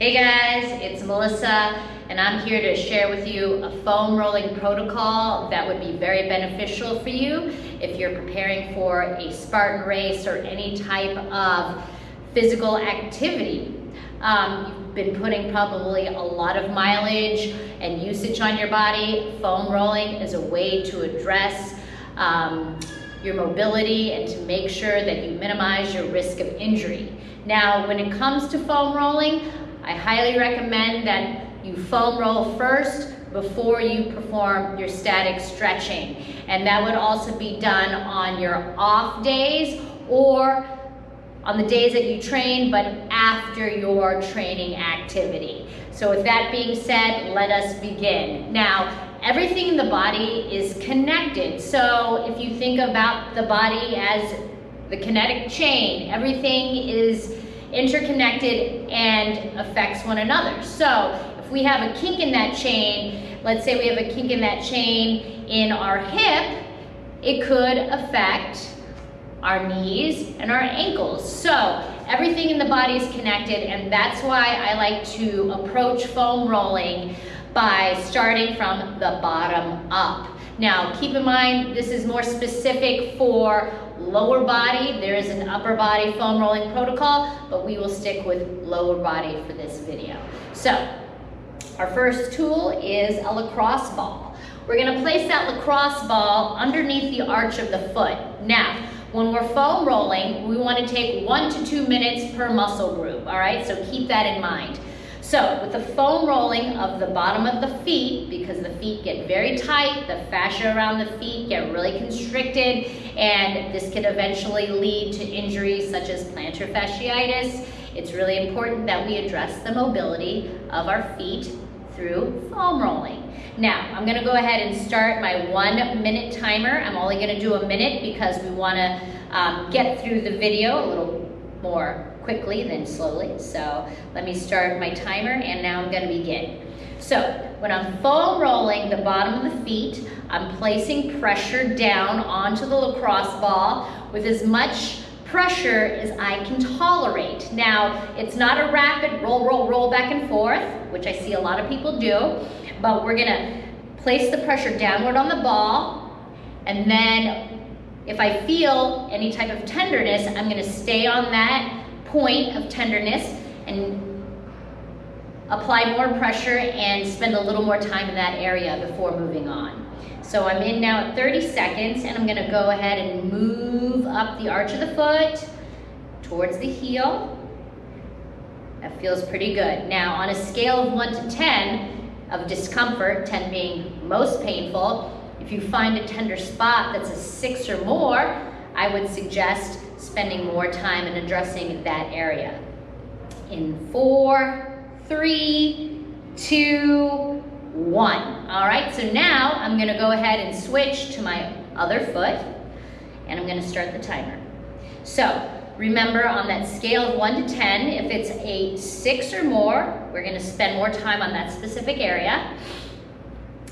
Hey guys, it's Melissa, and I'm here to share with you a foam rolling protocol that would be very beneficial for you if you're preparing for a Spartan race or any type of physical activity. You've been putting probably a lot of mileage and usage on your body. Foam rolling is a way to address your mobility and to make sure that you minimize your risk of injury. Now, when it comes to foam rolling, I highly recommend that you foam roll first before you perform your static stretching. And that would also be done on your off days or on the days that you train, but after your training activity. So with that being said, let us begin. Now, everything in the body is connected. So if you think about the body as the kinetic chain, everything is interconnected and affects one another. So if we have a kink in that chain, let's say we have a kink in that chain in our hip, it could affect our knees and our ankles. So everything in the body is connected, and that's why I like to approach foam rolling by starting from the bottom up. Now, keep in mind, this is more specific for lower body. There is an upper body foam rolling protocol, but we will stick with lower body for this video. So, our first tool is a lacrosse ball. We're gonna place that lacrosse ball underneath the arch of the foot. Now, when we're foam rolling, we wanna take 1 to 2 minutes per muscle group, all right? So keep that in mind. So with the foam rolling of the bottom of the feet, because the feet get very tight, the fascia around the feet get really constricted, and this could eventually lead to injuries such as plantar fasciitis. It's really important that we address the mobility of our feet through foam rolling. Now, I'm gonna go ahead and start my 1 minute timer. I'm only gonna do a minute because we wanna get through the video a little more quickly than slowly. So let me start my timer, and now I'm gonna begin. So when I'm foam rolling the bottom of the feet, I'm placing pressure down onto the lacrosse ball with as much pressure as I can tolerate. Now, it's not a rapid roll back and forth, which I see a lot of people do, but we're gonna place the pressure downward on the ball, and then if I feel any type of tenderness, I'm gonna stay on that point of tenderness and apply more pressure and spend a little more time in that area before moving on. So I'm in now at 30 seconds, and I'm gonna go ahead and move up the arch of the foot towards the heel. That feels pretty good. Now, on a scale of 1 to 10 of discomfort, 10 being most painful, if you find a tender spot that's a 6 or more, I would suggest spending more time in addressing that area. In 4, 3, 2, 1. All right, so now I'm gonna go ahead and switch to my other foot, and I'm gonna start the timer. So remember, on that scale of 1 to 10, if it's a 6 or more, we're gonna spend more time on that specific area.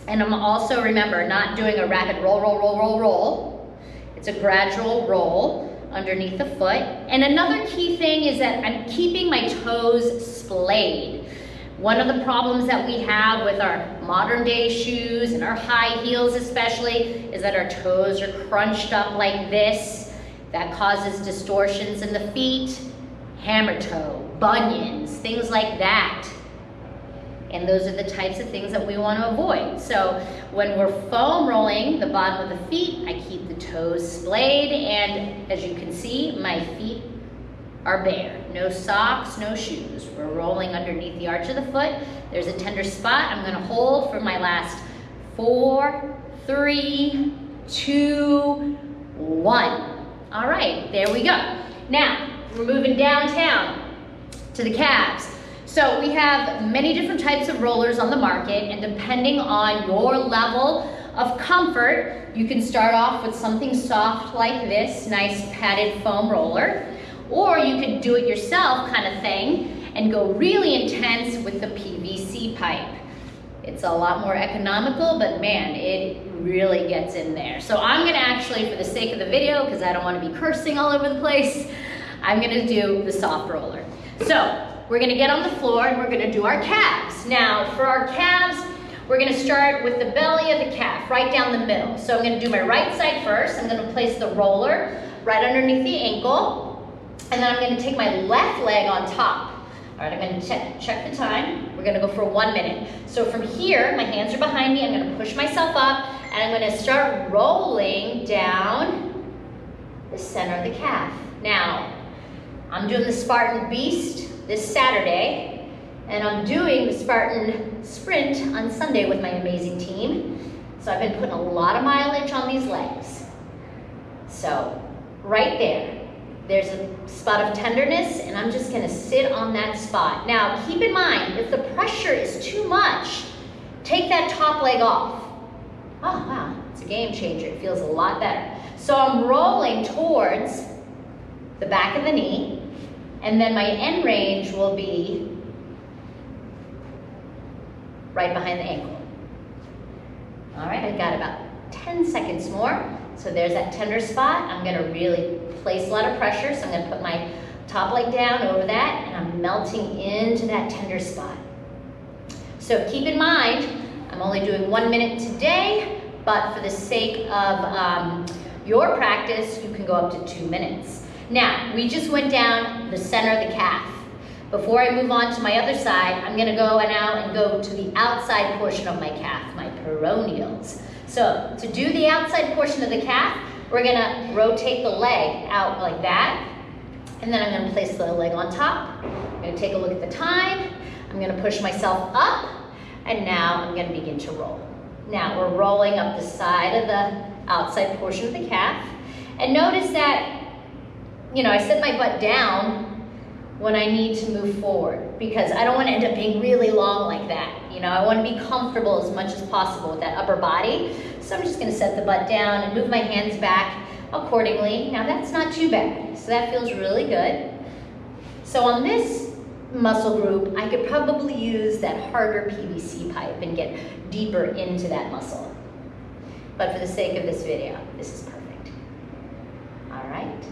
And I'm also, remember, not doing a rapid roll. It's a gradual roll underneath the foot. And another key thing is that I'm keeping my toes splayed. One of the problems that we have with our modern day shoes and our high heels especially is that our toes are crunched up like this. That causes distortions in the feet, hammer toe, bunions, things like that. And those are the types of things that we want to avoid. So when we're foam rolling the bottom of the feet, I keep the toes splayed, and as you can see, my feet are bare. No socks, no shoes. We're rolling underneath the arch of the foot. There's a tender spot. I'm gonna hold for my last 4, 3, 2, 1. All right, there we go. Now, we're moving downtown to the calves. So we have many different types of rollers on the market, and depending on your level of comfort, you can start off with something soft like this, nice padded foam roller, or you could do it yourself kind of thing and go really intense with the PVC pipe. It's a lot more economical, but man, it really gets in there. So I'm gonna actually, for the sake of the video, because I don't wanna be cursing all over the place, I'm gonna do the soft roller. So we're gonna get on the floor and we're gonna do our calves. Now, for our calves, we're gonna start with the belly of the calf, right down the middle. So I'm gonna do my right side first. I'm gonna place the roller right underneath the ankle, and then I'm gonna take my left leg on top. All right, I'm gonna check the time. We're gonna go for 1 minute. So from here, my hands are behind me, I'm gonna push myself up, and I'm gonna start rolling down the center of the calf. Now, I'm doing the Spartan Beast this Saturday, and I'm doing the Spartan Sprint on Sunday with my amazing team. So I've been putting a lot of mileage on these legs. So, right there. There's a spot of tenderness, and I'm just gonna sit on that spot. Now, keep in mind, if the pressure is too much, take that top leg off. Oh, wow, it's a game changer. It feels a lot better. So I'm rolling towards the back of the knee, and then my end range will be right behind the ankle. All right, I've got about 10 seconds more. So there's that tender spot. I'm gonna really place a lot of pressure, so I'm gonna put my top leg down over that, and I'm melting into that tender spot. So keep in mind, I'm only doing 1 minute today, but for the sake of your practice, you can go up to 2 minutes. Now, we just went down the center of the calf. Before I move on to my other side, I'm gonna go now and go to the outside portion of my calf, my peroneals. So to do the outside portion of the calf, we're gonna rotate the leg out like that, and then I'm gonna place the leg on top. I'm gonna take a look at the time. I'm gonna push myself up, and now I'm gonna begin to roll. Now we're rolling up the side of the outside portion of the calf, and notice that, you know, I set my butt down when I need to move forward, because I don't want to end up being really long like that. You know, I want to be comfortable as much as possible with that upper body. So I'm just going to set the butt down and move my hands back accordingly. Now that's not too bad. So that feels really good. So on this muscle group, I could probably use that harder PVC pipe and get deeper into that muscle. But for the sake of this video, this is perfect. All right.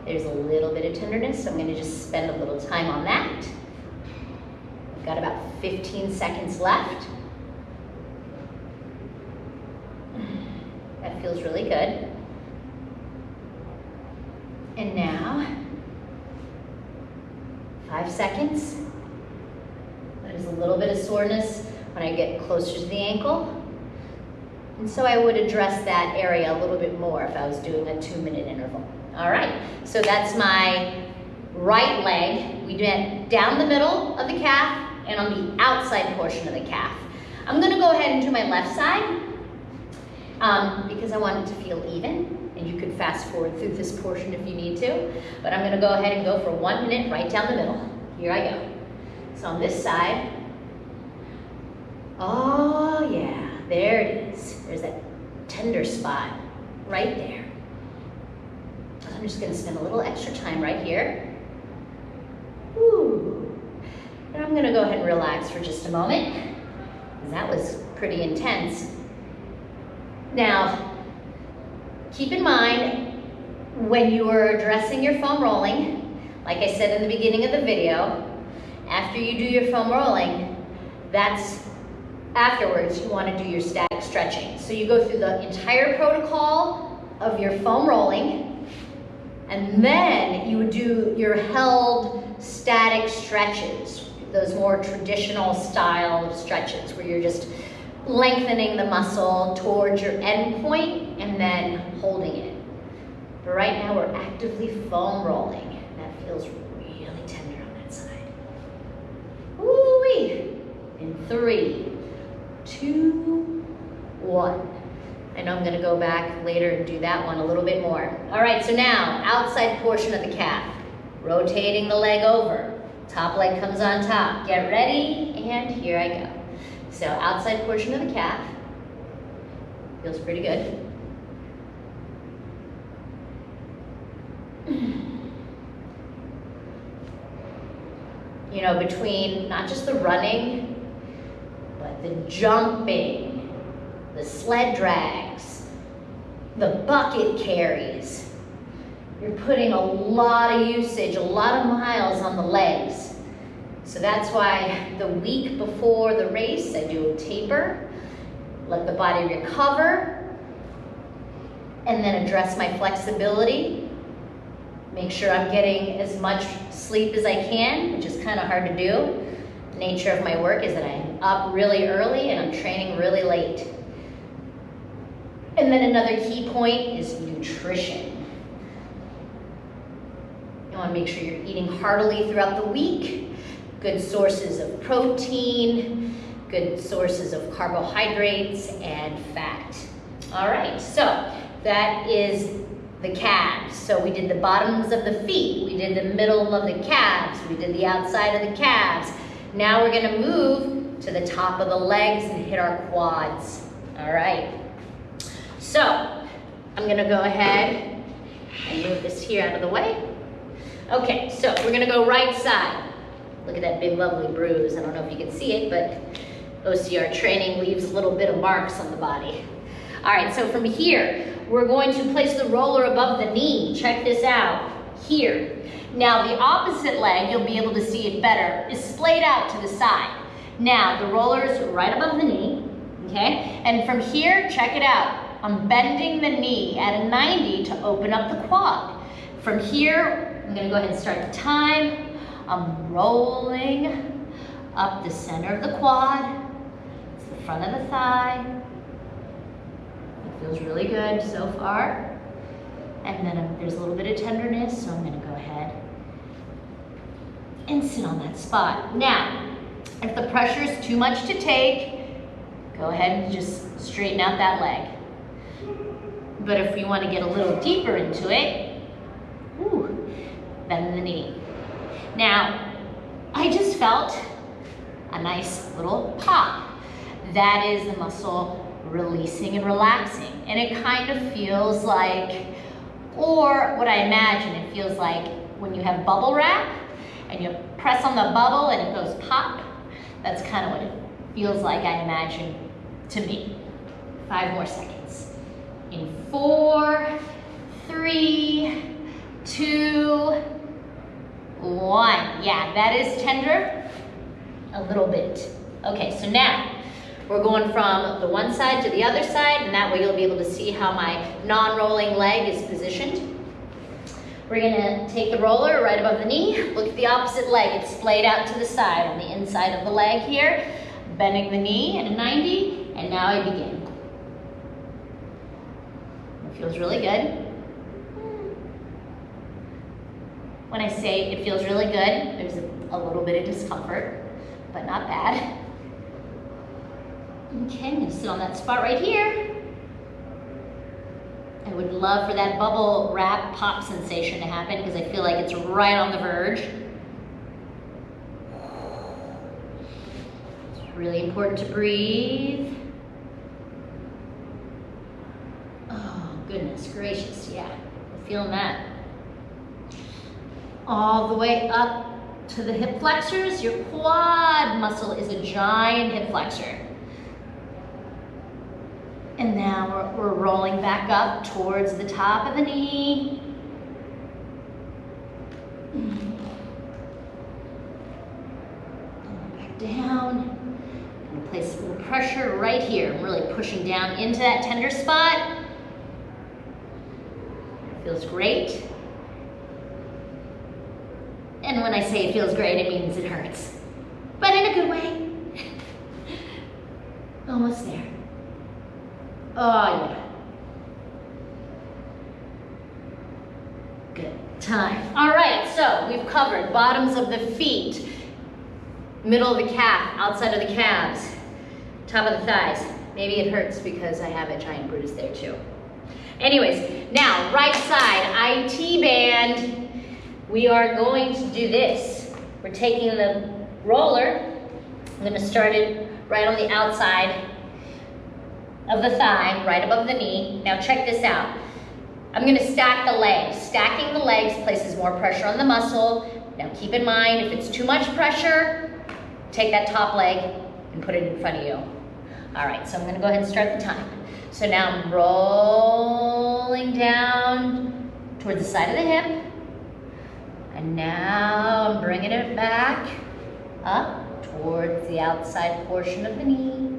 There's a little bit of tenderness, so I'm gonna just spend a little time on that. We've got about 15 seconds left. That feels really good. And now, 5 seconds. There's a little bit of soreness when I get closer to the ankle. And so I would address that area a little bit more if I was doing a 2-minute interval. All right, so that's my right leg. We went down the middle of the calf and on the outside portion of the calf. I'm gonna go ahead and do my left side because I want it to feel even, and you can fast forward through this portion if you need to, but I'm gonna go ahead and go for 1 minute right down the middle. Here I go. So on this side, oh yeah, there it is. There's that tender spot right there. I'm just gonna spend a little extra time right here. Ooh. And I'm gonna go ahead and relax for just a moment, because that was pretty intense. Now, keep in mind, when you are addressing your foam rolling, like I said in the beginning of the video, after you do your foam rolling, that's afterwards you wanna do your static stretching. So you go through the entire protocol of your foam rolling, and then you would do your held static stretches, those more traditional style stretches where you're just lengthening the muscle towards your end point and then holding it. But right now we're actively foam rolling. That feels really tender on that side. Woo-wee! In 3, 2, 1. I know I'm gonna go back later and do that one a little bit more. All right, so now, outside portion of the calf. Rotating the leg over. Top leg comes on top. Get ready, and here I go. So outside portion of the calf. Feels pretty good. You know, between not just the running, but the jumping, the sled drags, the bucket carries. You're putting a lot of usage, a lot of miles on the legs. So that's why the week before the race, I do a taper, let the body recover, and then address my flexibility. Make sure I'm getting as much sleep as I can, which is kind of hard to do. The nature of my work is that I'm up really early and I'm training really late. And then another key point is nutrition. You want to make sure you're eating heartily throughout the week. Good sources of protein, good sources of carbohydrates and fat. All right, so that is the calves. So we did the bottoms of the feet, we did the middle of the calves, we did the outside of the calves. Now we're gonna move to the top of the legs and hit our quads. All right. So I'm gonna go ahead and move this here out of the way. Okay, so we're gonna go right side. Look at that big lovely bruise. I don't know if you can see it, but OCR training leaves a little bit of marks on the body. All right, so from here, we're going to place the roller above the knee. Check this out, here. Now the opposite leg, you'll be able to see it better, is splayed out to the side. Now the roller is right above the knee, okay? And from here, check it out. I'm bending the knee at a 90 to open up the quad. From here, I'm gonna go ahead and start the time. I'm rolling up the center of the quad. It's the front of the thigh. It feels really good so far. And then there's a little bit of tenderness, so I'm gonna go ahead and sit on that spot. Now, if the pressure is too much to take, go ahead and just straighten out that leg. But if you want to get a little deeper into it, bend the knee. Now, I just felt a nice little pop. That is the muscle releasing and relaxing. And it kind of feels like, or what I imagine it feels like when you have bubble wrap and you press on the bubble and it goes pop. That's kind of what it feels like, I imagine, to me. 5 more seconds. In 4, 3, 2, 1. Yeah, that is tender. A little bit. Okay, so now we're going from the one side to the other side, and that way you'll be able to see how my non-rolling leg is positioned. We're gonna take the roller right above the knee. Look at the opposite leg. It's splayed out to the side on the inside of the leg here. Bending the knee at a 90, and now I begin. It feels really good. When I say it feels really good, there's a little bit of discomfort, but not bad. Okay, I'm gonna sit on that spot right here. I would love for that bubble wrap pop sensation to happen because I feel like it's right on the verge. It's really important to breathe. Oh, goodness gracious, yeah, I'm feeling that. All the way up to the hip flexors. Your quad muscle is a giant hip flexor. And now we're rolling back up towards the top of the knee. Back down. And place a little pressure right here. I'm really pushing down into that tender spot. It feels great. And when I say it feels great, it means it hurts. But in a good way. Almost there. Oh, yeah. Good. Time. All right, so we've covered bottoms of the feet, middle of the calf, outside of the calves, top of the thighs. Maybe it hurts because I have a giant bruise there too. Anyways, now right side, IT band. We are going to do this. We're taking the roller. I'm gonna start it right on the outside of the thigh, right above the knee. Now check this out. I'm gonna stack the legs. Stacking the legs places more pressure on the muscle. Now keep in mind, if it's too much pressure, take that top leg and put it in front of you. All right, so I'm gonna go ahead and start the time. So now I'm rolling down towards the side of the hip. And now I'm bringing it back up towards the outside portion of the knee.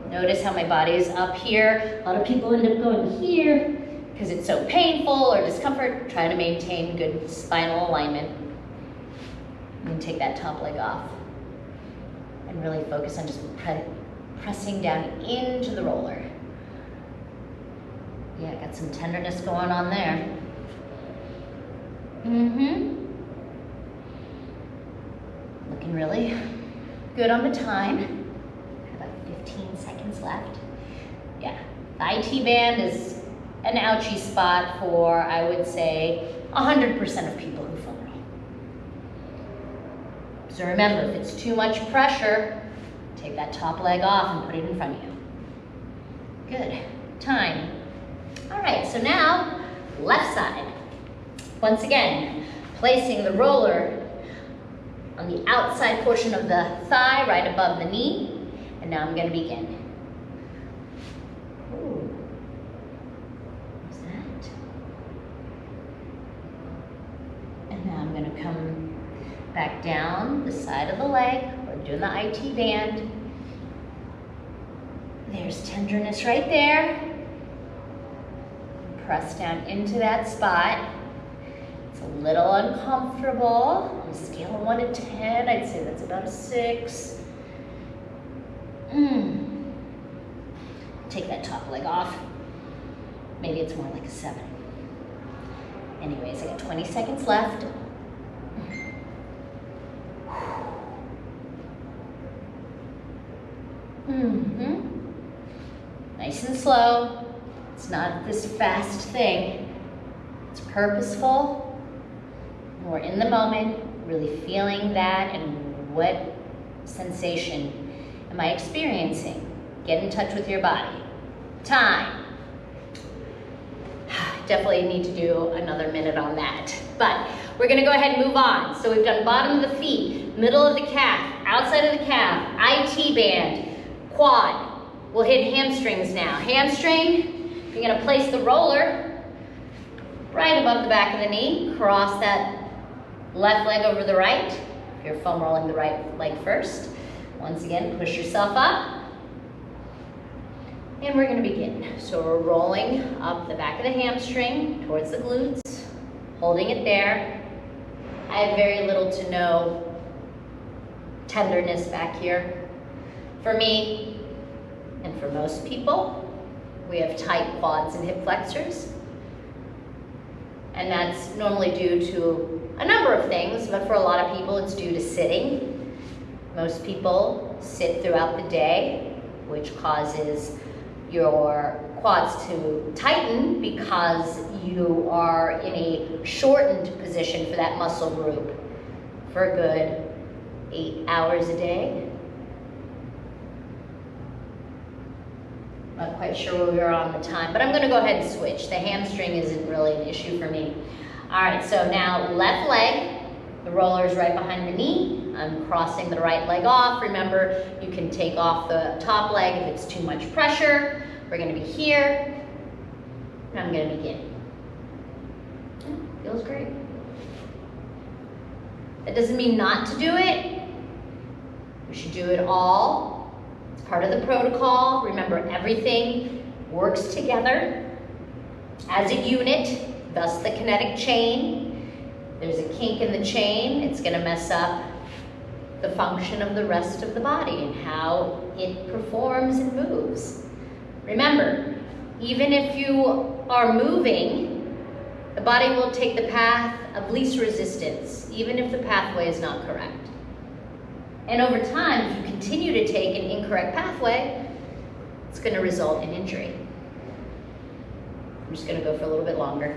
Notice how my body is up here. A lot of people end up going here because it's so painful or discomfort. Try to maintain good spinal alignment. And take that top leg off. And really focus on just pressing down into the roller. Yeah, got some tenderness going on there. Looking really good on the time. About 15 seconds left. Yeah, the IT band is an ouchie spot for, I would say, 100% of people who foam roll. So remember, if it's too much pressure, take that top leg off and put it in front of you. Good. Time. All right, so now, left side. Once again, placing the roller on the outside portion of the thigh, right above the knee. And now I'm going to begin. Ooh. What's that? And now I'm going to come back down the side of the leg. We're doing the IT band. There's tenderness right there. Press down into that spot. It's a little uncomfortable. On a scale of 1 to 10, I'd say that's about a 6. Take that top leg off. Maybe it's more like a 7. Anyways, I got 20 seconds left. Nice and slow. It's not this fast thing. It's purposeful. We're in the moment, really feeling that, and what sensation am I experiencing? Get in touch with your body. Time. Definitely need to do another minute on that. But we're gonna go ahead and move on. So we've done bottom of the feet, middle of the calf, outside of the calf, IT band, quad. We'll hit hamstrings now. Hamstring, you're gonna place the roller right above the back of the knee. Cross that left leg over the right. If you're foam rolling the right leg first. Once again, push yourself up. And we're going to begin. So we're rolling up the back of the hamstring towards the glutes, holding it there. I have very little to no tenderness back here. For me, and for most people, we have tight quads and hip flexors. And that's normally due to a number of things, but for a lot of people, it's due to sitting. Most people sit throughout the day, which causes your quads to tighten because you are in a shortened position for that muscle group for a good 8 hours a day. Not quite sure where we are on the time, but I'm going to go ahead and switch. The hamstring isn't really an issue for me. All right, so now left leg, the roller is right behind the knee. I'm crossing the right leg off. Remember, you can take off the top leg if it's too much pressure. We're going to be here, and I'm going to begin. Feels great. That doesn't mean not to do it. We should do it all. It's part of the protocol. Remember, everything works together as a unit, thus the kinetic chain. There's a kink in the chain. It's going to mess up the function of the rest of the body and how it performs and moves. Remember, even if you are moving, the body will take the path of least resistance, even if the pathway is not correct. And over time, if you continue to take an incorrect pathway, it's going to result in injury. I'm just going to go for a little bit longer.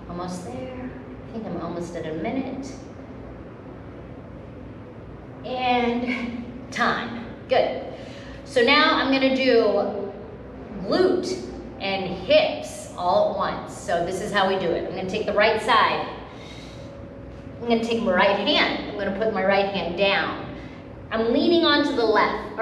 Almost there. I think I'm almost at a minute. And time. Good. So now I'm going to do glute and hips all at once. So this is how we do it. I'm going to take the right side. I'm going to take my right hand. I'm going to put my right hand down. I'm leaning onto the left,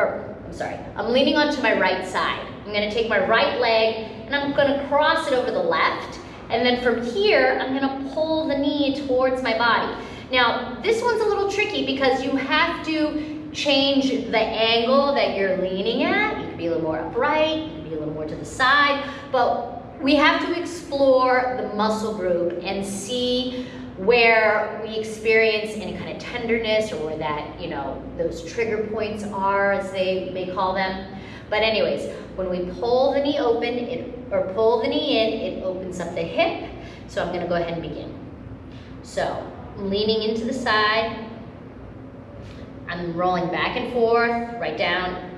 I'm leaning onto my right side. I'm going to take my right leg and I'm going to cross it over the left And then from here, I'm gonna pull the knee towards my body. Now, this one's a little tricky because you have to change the angle that you're leaning at. You can be a little more upright, you can be a little more to the side, but we have to explore the muscle group and see where we experience any kind of tenderness or where that, you know, those trigger points are, as they may call them. But anyways, when we pull the knee open, or pull the knee in, it opens up the hip. So I'm gonna go ahead and begin. So, I'm leaning into the side. I'm rolling back and forth, right down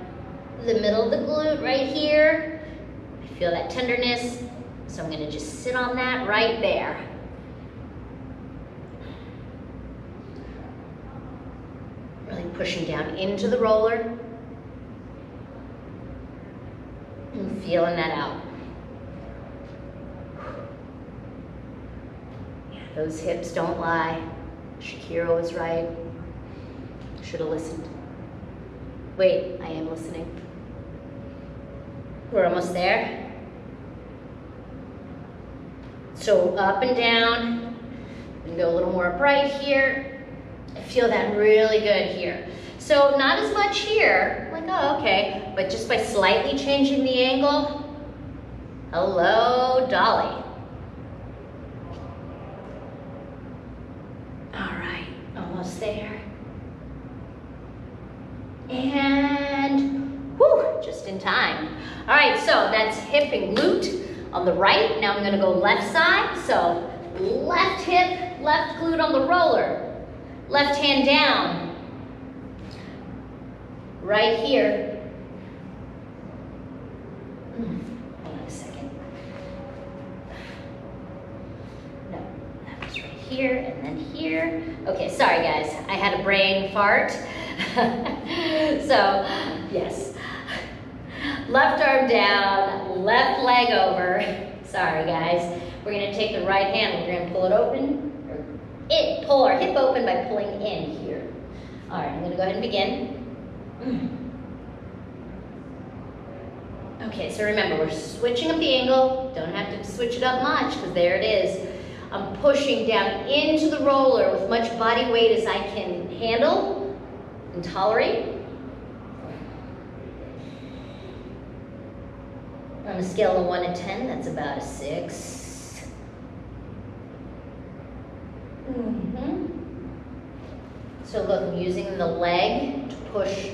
the middle of the glute, right here. I feel that tenderness, so I'm gonna just sit on that right there. Really pushing down into the roller. And feeling that out. Yeah, those hips don't lie. Shakira was right. Should have listened. Wait, I am listening. We're almost there. So up and down. And go a little more upright here. I feel that really good here. So not as much here, like, oh, okay, but just by slightly changing the angle. Hello, Dolly. All right, almost there. And, whew, just in time. All right, so that's hip and glute on the right. Now I'm gonna go left side. So left hip, left glute on the roller. Left hand down. Right here. Hold on a second. No, that was right here and then here. Okay, sorry guys, I had a brain fart. So, yes. Left arm down, left leg over. Sorry guys. We're gonna take the right hand, we're gonna pull it open, or pull our hip open by pulling in here. All right, I'm gonna go ahead and begin. Okay, so remember, we're switching up the angle. Don't have to switch it up much, because there it is. I'm pushing down into the roller with much body weight as I can handle and tolerate. On a scale of 1 to 10, that's about a 6. So look, I'm using the leg to push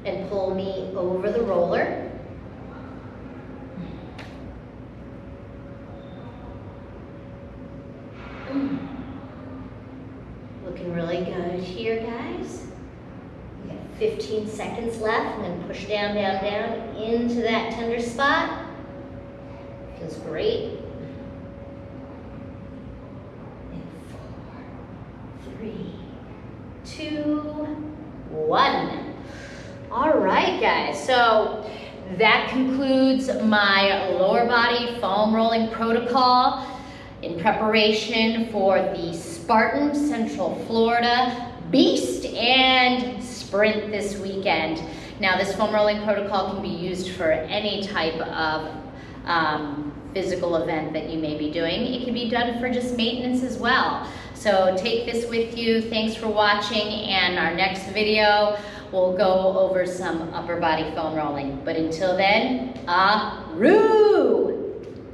and pull me over the roller. Looking really good here, guys. We got 15 seconds left, and then push down, down, down into that tender spot. Feels great. And 4, 3, 2, 1. All right, guys, so that concludes my lower body foam rolling protocol in preparation for the Spartan Central Florida Beast and Sprint this weekend. Now, this foam rolling protocol can be used for any type of physical event that you may be doing. It can be done for just maintenance as well. So take this with you. Thanks for watching, and our next video we'll go over some upper body foam rolling. But until then, Aroo!